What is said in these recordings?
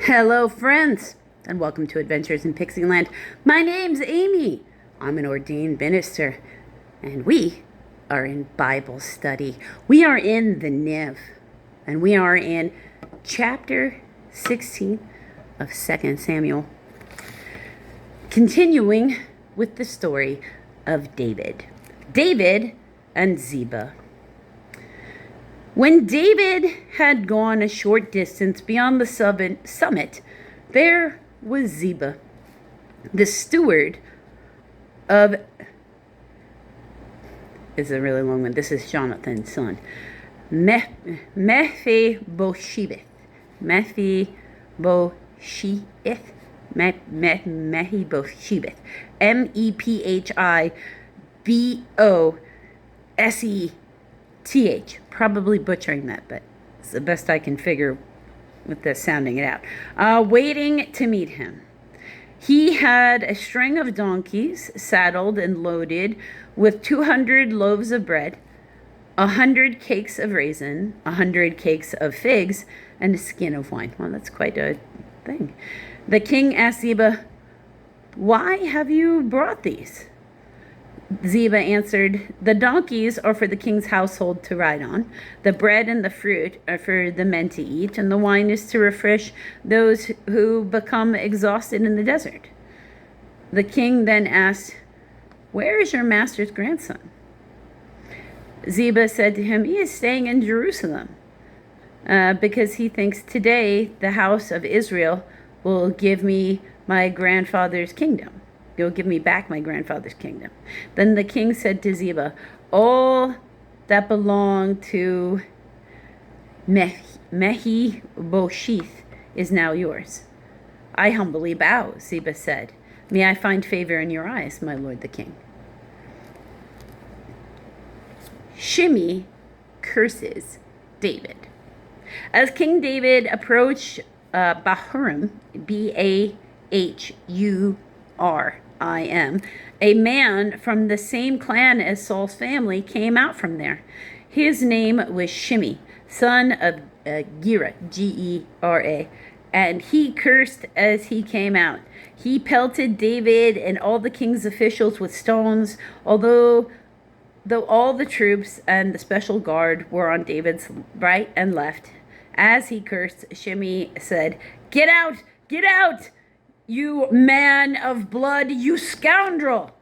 Hello, friends, and welcome to Adventures in Pixieland. My name's Amy. I'm an ordained minister, and we are in Bible study. We are in the NIV, and we are in chapter 16 of 2 Samuel, continuing with the story of David. David and Ziba. When David had gone a short distance beyond the summit, there was Ziba, the steward of... It's a really long one. This is Jonathan's son. Mephibosheth. Mephibosheth. Mephibosheth. Probably butchering that, but it's the best I can figure with this sounding it out. Waiting to meet him. He had a string of donkeys saddled and loaded with 200 loaves of bread, 100 cakes of raisin, 100 cakes of figs, and a skin of wine. Well, that's quite a thing. The king asked Ziba, "Why have you brought these?" Ziba answered, "The donkeys are for the king's household to ride on. The bread and the fruit are for the men to eat, and the wine is to refresh those who become exhausted in the desert." The king then asked, "Where is your master's grandson?" Ziba said to him, "He is staying in Jerusalem because he thinks today the house of Israel will give me my grandfather's kingdom. You'll give me back my grandfather's kingdom." Then the king said to Ziba, "All that belonged to Mephibosheth is now yours." "I humbly bow," Ziba said. "May I find favor in your eyes, my lord the king." Shimei curses David. As King David approached Bahurim, Bahurim, a man from the same clan as Saul's family came out from there. His name was Shimei, son of Gera, Gera, and he cursed as he came out. He pelted David and all the king's officials with stones, though all the troops and the special guard were on David's right and left. As he cursed, Shimei said, "Get out! Get out! You man of blood, you scoundrel!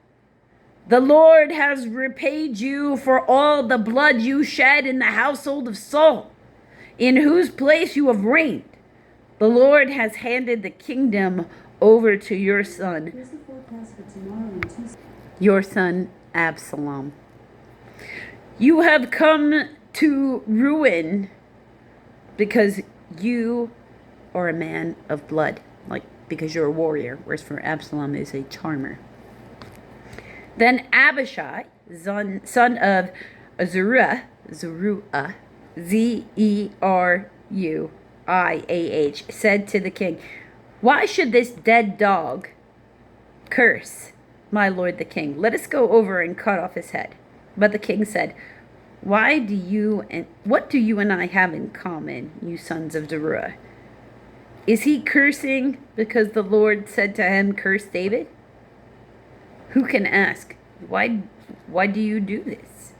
The Lord has repaid you for all the blood you shed in the household of Saul, in whose place you have reigned. The Lord has handed the kingdom over to your son, Absalom. You have come to ruin because you are a man of blood." Because you're a warrior, whereas for Absalom is a charmer. Then Abishai, son of Zeruiah, Zeruiah, said to the king, "Why should this dead dog curse my lord the king? Let us go over and cut off his head." But the king said, what do you and I have in common, you sons of Zeruiah? Is he cursing because the Lord said to him, "Curse David"? Who can ask, why do you do this?"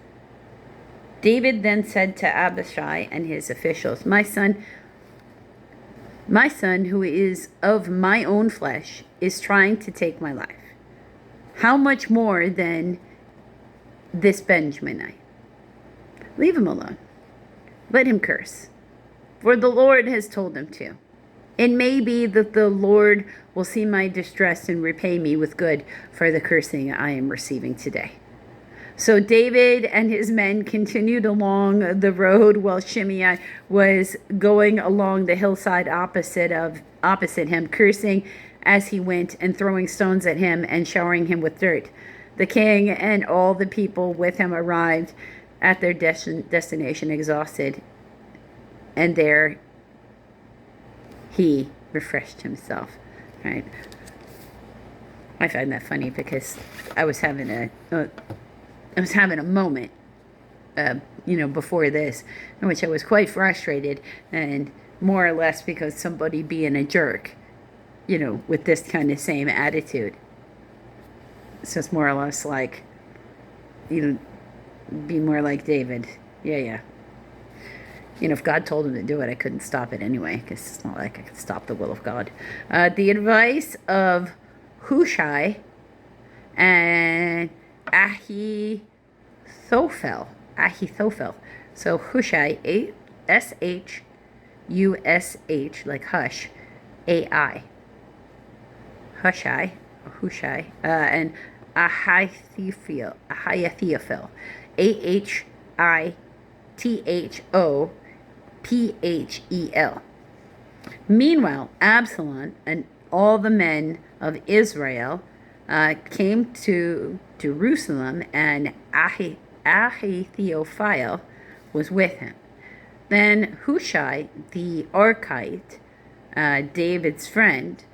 David then said to Abishai and his officials, My son who is of my own flesh is trying to take my life. How much more than this Benjaminite? Leave him alone. Let him curse, for the Lord has told him to. It may be that the Lord will see my distress and repay me with good for the cursing I am receiving today. So David and his men continued along the road while Shimei was going along the hillside opposite him, cursing as he went and throwing stones at him and showering him with dirt. The king and all the people with him arrived at their destination exhausted, and there he refreshed himself. Right? I find that funny because I was having a moment, before this, in which I was quite frustrated, and more or less because somebody being a jerk, with this kind of same attitude. So it's more or less like, be more like David. Yeah. If God told him to do it, I couldn't stop it anyway, because it's not like I could stop the will of God. The advice of Hushai and Ahithophel. So Hushai, Shush, like hush, AI. Hushai, and Ahithophel, Ahithophel. Meanwhile, Absalom and all the men of Israel came to Jerusalem, and Ahithophel was with him. Then Hushai the Archite, David's friend,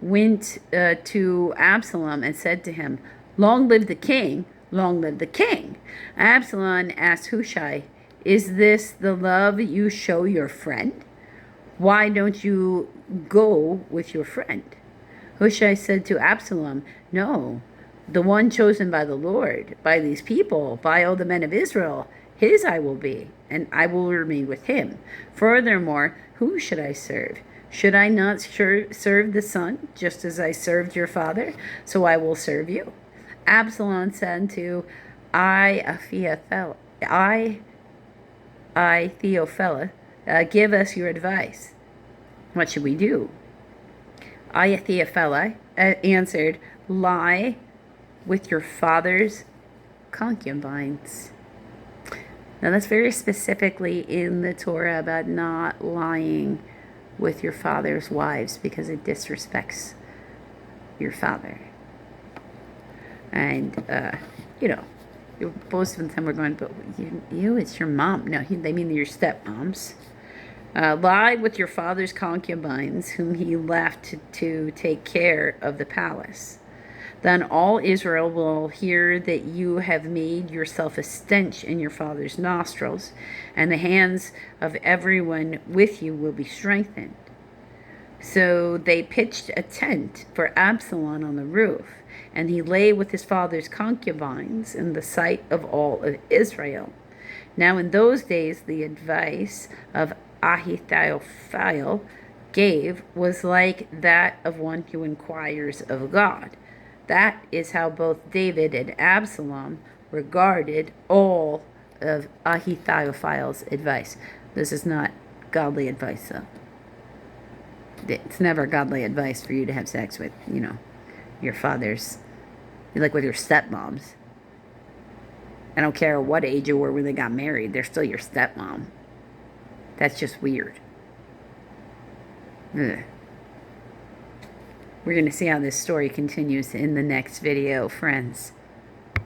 went to Absalom and said to him, "Long live the king, long live the king." Absalom asked Hushai, "Is this the love you show your friend? Why don't you go with your friend?" Hushai said to Absalom, "No, the one chosen by the Lord, by these people, by all the men of Israel, his I will be, and I will remain with him. Furthermore, who should I serve? Should I not serve the son, just as I served your father? So I will serve you." Absalom said to Ahithophel, "Give us your advice. What should we do?" Ahithophel answered, "Lie with your father's concubines." Now that's very specifically in the Torah about not lying with your father's wives, because it disrespects your father. And, most of the time we're going, but it's your mom. No, they mean your stepmoms. Lie with your father's concubines, whom he left to take care of the palace. Then all Israel will hear that you have made yourself a stench in your father's nostrils, and the hands of everyone with you will be strengthened. So they pitched a tent for Absalom on the roof, and he lay with his father's concubines in the sight of all of Israel. Now in those days the advice of Ahithophel gave was like that of one who inquires of God. That is how both David and Absalom regarded all of Ahithophel's advice. This is not godly advice, though. It's never godly advice for you to have sex with, your father's, like with your stepmoms. I don't care what age you were when they got married, they're still your stepmom. That's just weird. Ugh. We're going to see how this story continues in the next video, friends.